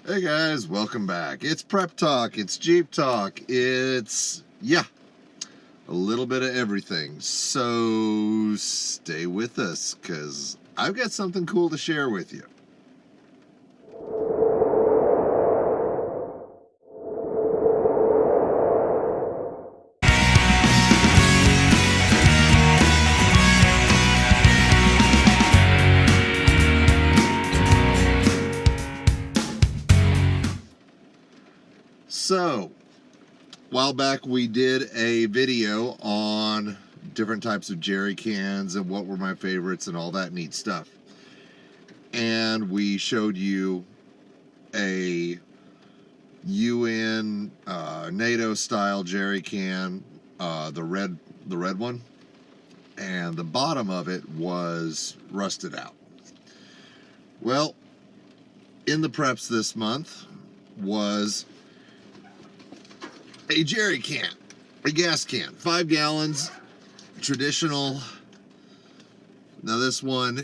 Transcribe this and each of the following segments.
Hey guys, welcome back. It's Prep Talk, it's Jeep Talk, it's, a little bit of everything. So stay with us, because I've got something cool to share with you. So, a while back we did a video on different types of jerry cans and what were my favorites and all that neat stuff. And we showed you a UN NATO style jerry can, the red one, and the bottom of it was rusted out. Well, in the preps this month was a jerry can, a gas can, 5 gallons, traditional. Now this one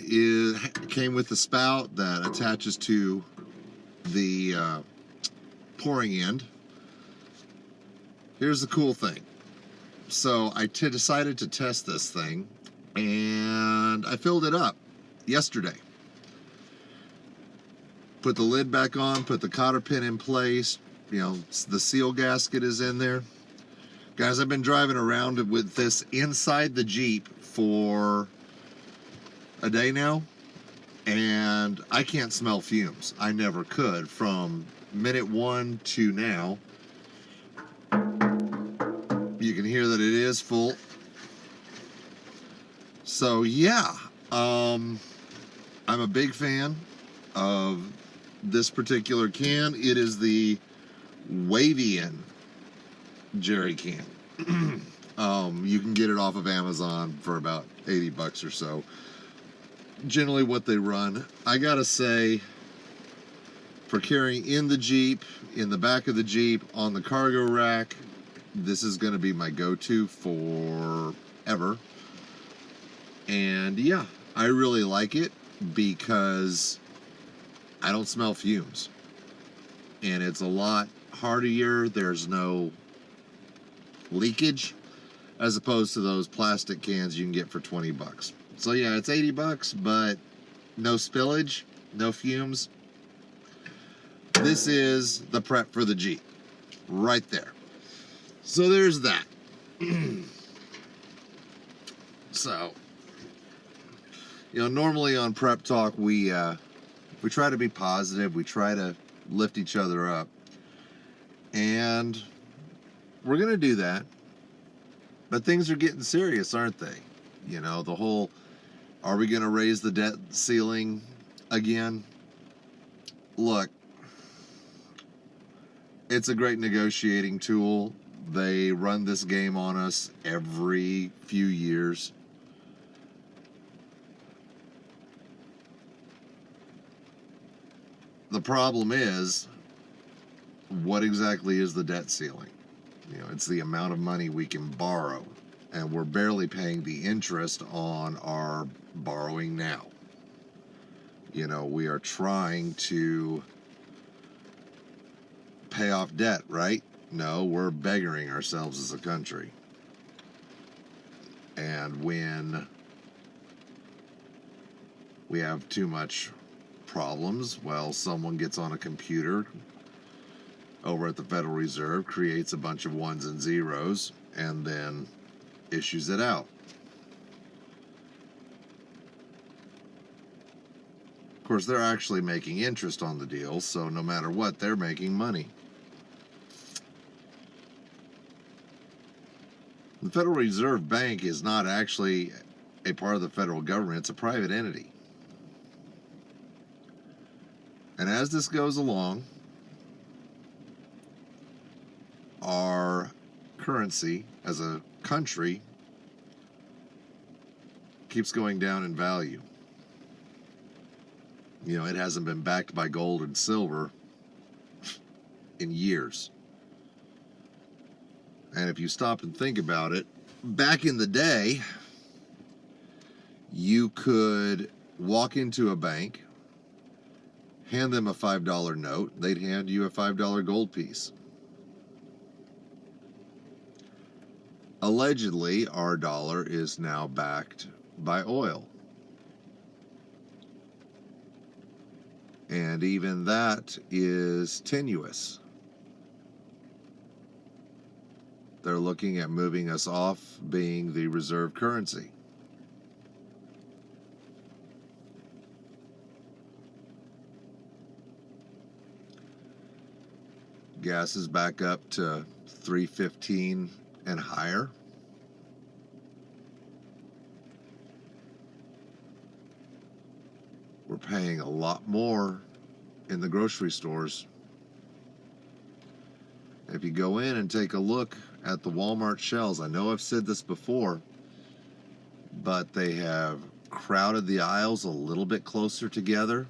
came with the spout that attaches to the pouring end. Here's the cool thing. So I decided to test this thing, and I filled it up yesterday. Put the lid back on, put the cotter pin in place. You know, the seal gasket is in there. Guys, I've been driving around with this inside the Jeep for a day now, and I can't smell fumes. I never could from minute 1 to now. You can hear that it is full. So yeah, I'm a big fan of this particular can. It is the Wavian jerry can. You can get it off of Amazon for about 80 bucks or so. Generally what they run. I gotta say, for carrying in the Jeep, in the back of the Jeep, on the cargo rack, this is gonna be my go-to forever. And yeah, I really like it because I don't smell fumes. And it's a lot hardier. There's no leakage as opposed to those plastic cans you can get for 20 bucks. So yeah, it's 80 bucks, but no spillage, no fumes. This is the prep for the Jeep right there. So there's that. So, you know, normally on Prep Talk we try to be positive, we try to lift each other up, and we're gonna do that. But things are getting serious, aren't they? You know, the whole, are we gonna raise the debt ceiling again? Look, it's a great negotiating tool. They run this game on us every few years. The problem is, what exactly is the debt ceiling? You know, it's the amount of money we can borrow, and we're barely paying the interest on our borrowing now. You know, we are trying to pay off debt, right? No, we're beggaring ourselves as a country. And when we have too much problems, well, someone gets on a computer over at the Federal Reserve, creates a bunch of ones and zeros, and then issues it out. Of course, they're actually making interest on the deal, so no matter what, they're making money. The Federal Reserve Bank is not actually a part of the federal government, it's a private entity. And as this goes along, our currency as a country keeps going down in value. You know, it hasn't been backed by gold and silver in years. And if you stop and think about it, back in the day, you could walk into a bank hand them a $5 note, they'd hand you a $5 gold piece. Allegedly, our dollar is now backed by oil. And even that is tenuous. They're looking at moving us off being the reserve currency. Gas is back up to $3.15 and higher. We're paying a lot more in the grocery stores. If you go in and take a look at the Walmart shelves, I know I've said this before, but they have crowded the aisles a little bit closer together.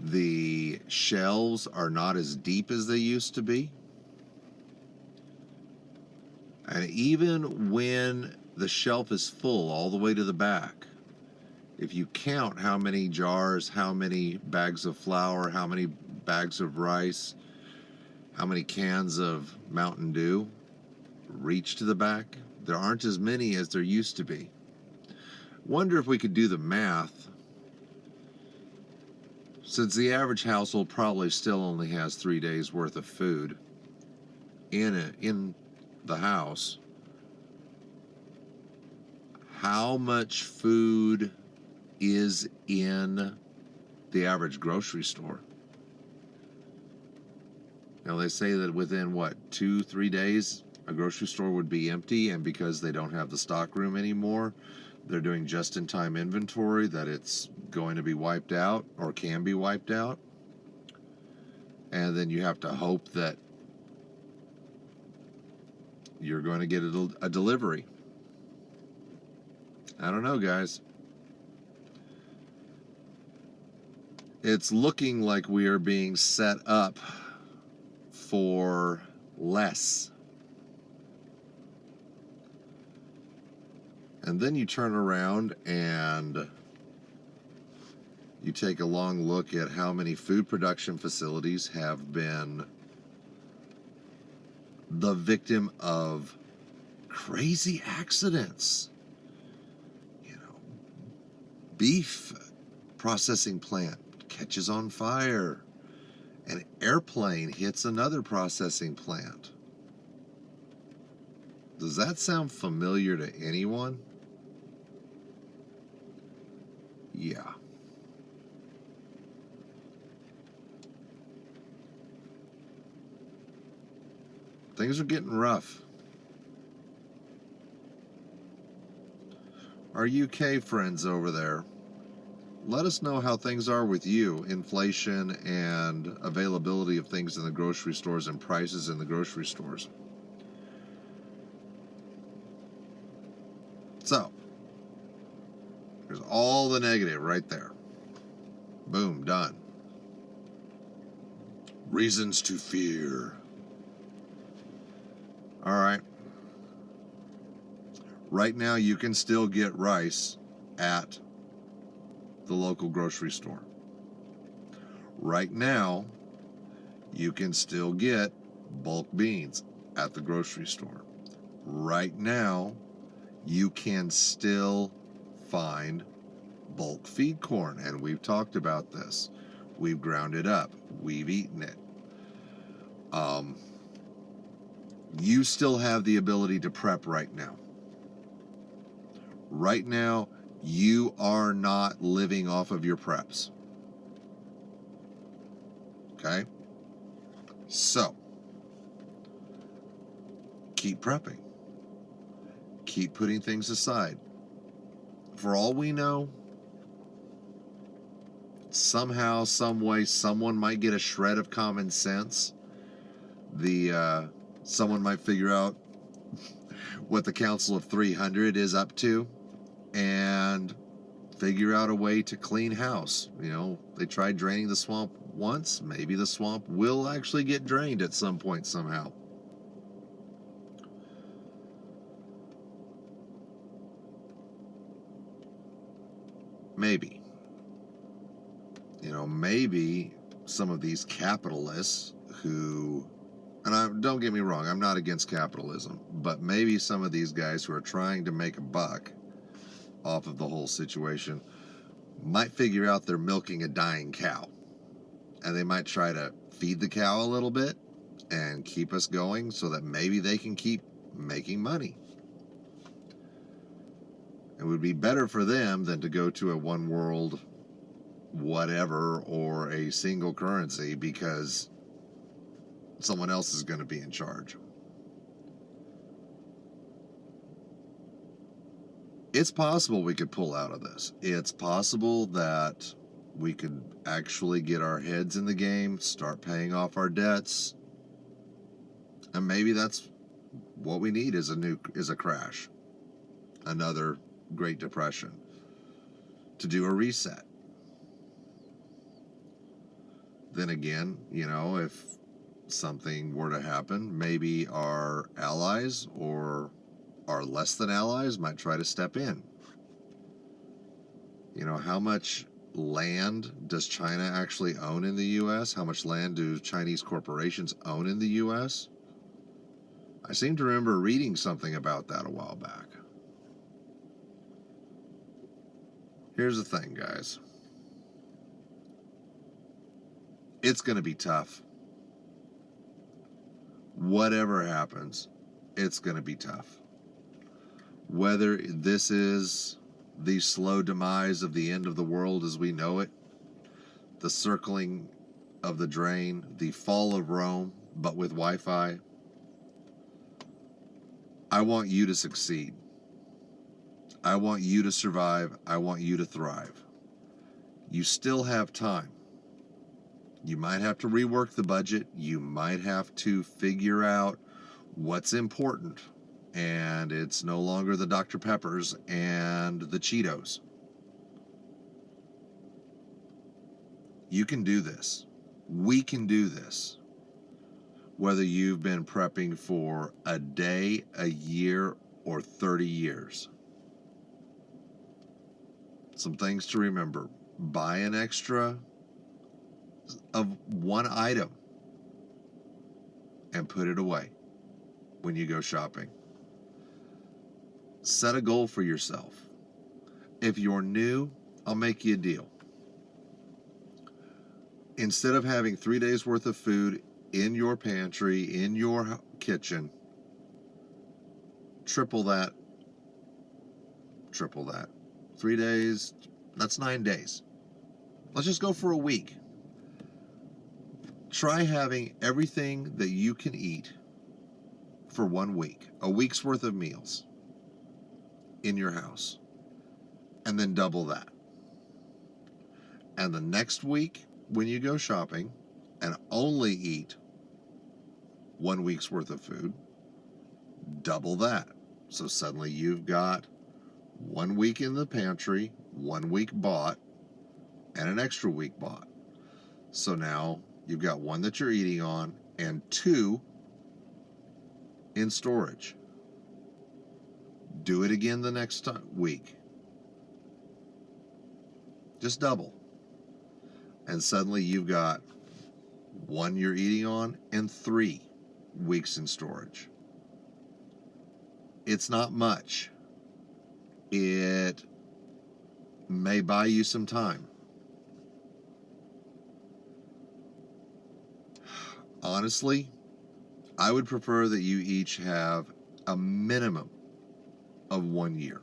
The shelves are not as deep as they used to be. And even when the shelf is full all the way to the back, if you count how many jars, how many bags of flour, how many bags of rice, how many cans of Mountain Dew reach to the back, there aren't as many as there used to be. Wonder if we could do the math, since the average household probably still only has 3 days worth of food in the house. How much food is in the average grocery store? Now, they say that within, 2-3 days, a grocery store would be empty, and because they don't have the stock room anymore, they're doing just-in-time inventory, that it's going to be wiped out or can be wiped out. And then you have to hope that you're going to get a delivery. I don't know, guys. It's looking like we are being set up for less. And then you turn around and you take a long look at how many food production facilities have been the victim of crazy accidents. Beef processing plant catches on fire. An airplane hits another processing plant. Does that sound familiar to anyone? Yeah. Things are getting rough. Our UK friends over there, let us know how things are with you. Inflation and availability of things in the grocery stores and prices in the grocery stores. So, there's all the negative right there. Boom, done. Reasons to fear. All right. Right now, you can still get rice at the local grocery store. Right now, you can still get bulk beans at the grocery store. Right now, you can still find bulk feed corn, and we've talked about this. We've ground it up. We've eaten it. You still have the ability to prep right now. Right now, you are not living off of your preps. Okay? So, keep prepping. Keep putting things aside. For all we know, somehow, some way, someone might get a shred of common sense. Someone might figure out what the Council of 300 is up to and figure out a way to clean house. They tried draining the swamp once. Maybe the swamp will actually get drained at some point somehow. Maybe. Maybe some of these capitalists who, and don't get me wrong, I'm not against capitalism, but maybe some of these guys who are trying to make a buck off of the whole situation might figure out they're milking a dying cow. And they might try to feed the cow a little bit and keep us going so that maybe they can keep making money. It would be better for them than to go to a one world whatever or a single currency because someone else is going to be in charge. It's possible we could pull out of this. It's possible that we could actually get our heads in the game, start paying off our debts, and maybe that's what we need is a crash, another Great Depression, to do a reset. Then again, if something were to happen, maybe our allies or our less than allies might try to step in. How much land does China actually own in the U.S.? How much land do Chinese corporations own in the U.S.? I seem to remember reading something about that a while back. Here's the thing, guys. It's going to be tough. Whatever happens, it's going to be tough. Whether this is the slow demise of the end of the world as we know it, the circling of the drain, the fall of Rome, but with Wi-Fi, I want you to succeed. I want you to survive. I want you to thrive. You still have time. You might have to rework the budget. You might have to figure out what's important. And it's no longer the Dr. Peppers and the Cheetos. You can do this. We can do this. Whether you've been prepping for a day, a year, or 30 years. Some things to remember. Buy an extra of one item and put it away when you go shopping. Set a goal for yourself. If you're new, I'll make you a deal. Instead of having 3 days worth of food in your pantry, in your kitchen, triple that. 3 days, that's 9 days. Let's just go for a week. Try having everything that you can eat for 1 week, a week's worth of meals in your house, and then double that. And the next week, when you go shopping and only eat 1 week's worth of food, double that. So suddenly you've got 1 week in the pantry, 1 week bought, and an extra week bought. So now you've got 1 that you're eating on and 2 in storage. Do it again the next week. Just double. And suddenly you've got 1 you're eating on and 3 weeks in storage. It's not much. It may buy you some time. Honestly, I would prefer that you each have a minimum of 1 year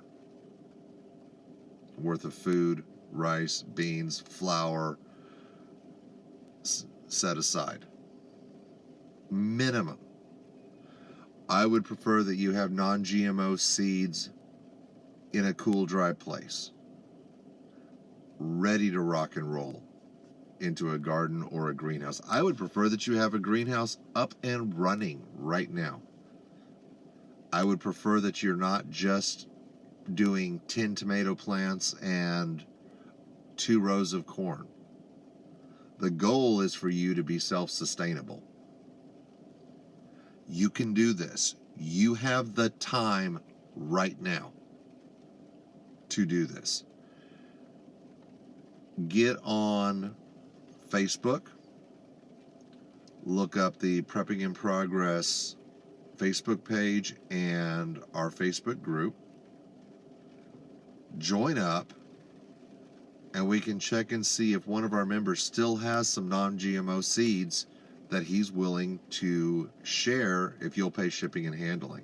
worth of food, rice, beans, flour set aside. Minimum. I would prefer that you have non-GMO seeds in a cool, dry place, ready to rock and roll into a garden or a greenhouse. I would prefer that you have a greenhouse up and running right now. I would prefer that you're not just doing 10 tomato plants and 2 rows of corn. The goal is for you to be self-sustainable. You can do this. You have the time right now to do this. Get on Facebook. Look up the Prepping in Progress Facebook page and our Facebook group. Join up, and we can check and see if one of our members still has some non-GMO seeds that he's willing to share if you'll pay shipping and handling.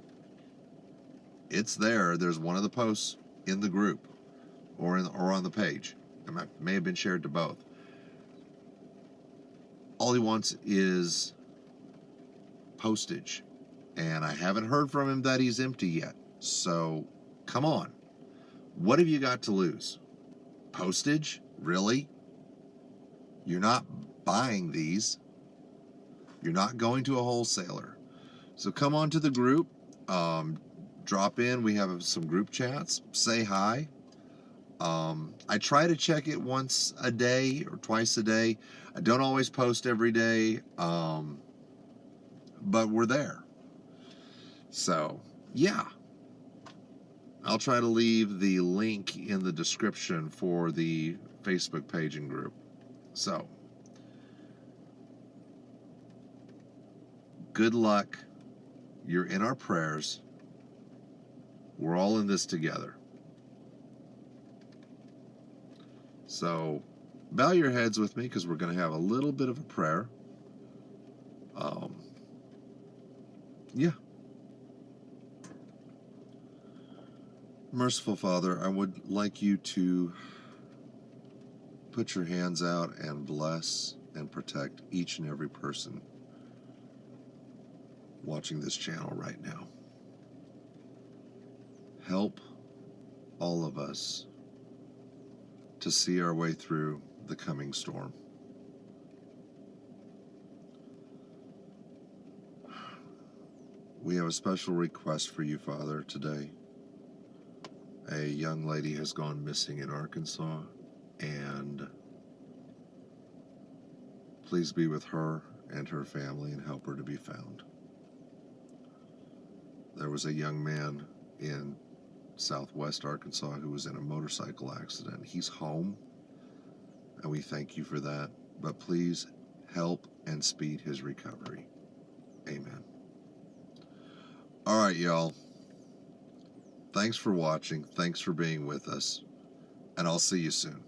It's there. There's one of the posts in the group or on the page. It may have been shared to both. All he wants is postage, and I haven't heard from him that he's empty yet. So come on, what have you got to lose? Postage? Really? You're not buying these. You're not going to a wholesaler. So come on to the group. Drop in. We have some group chats. Say hi. I try to check it once a day or twice a day. I don't always post every day, but we're there. So, yeah. I'll try to leave the link in the description for the Facebook page and group. So, good luck. You're in our prayers. We're all in this together. So, bow your heads with me because we're going to have a little bit of a prayer. Yeah. Merciful Father, I would like you to put your hands out and bless and protect each and every person watching this channel right now. Help all of us to see our way through the coming storm. We have a special request for you, Father, today. A young lady has gone missing in Arkansas, and please be with her and her family and help her to be found. There was a young man in southwest Arkansas who was in a motorcycle accident. He's home, and we thank you for that. But please help and speed his recovery. Amen. All right, y'all. Thanks for watching. Thanks for being with us. And I'll see you soon.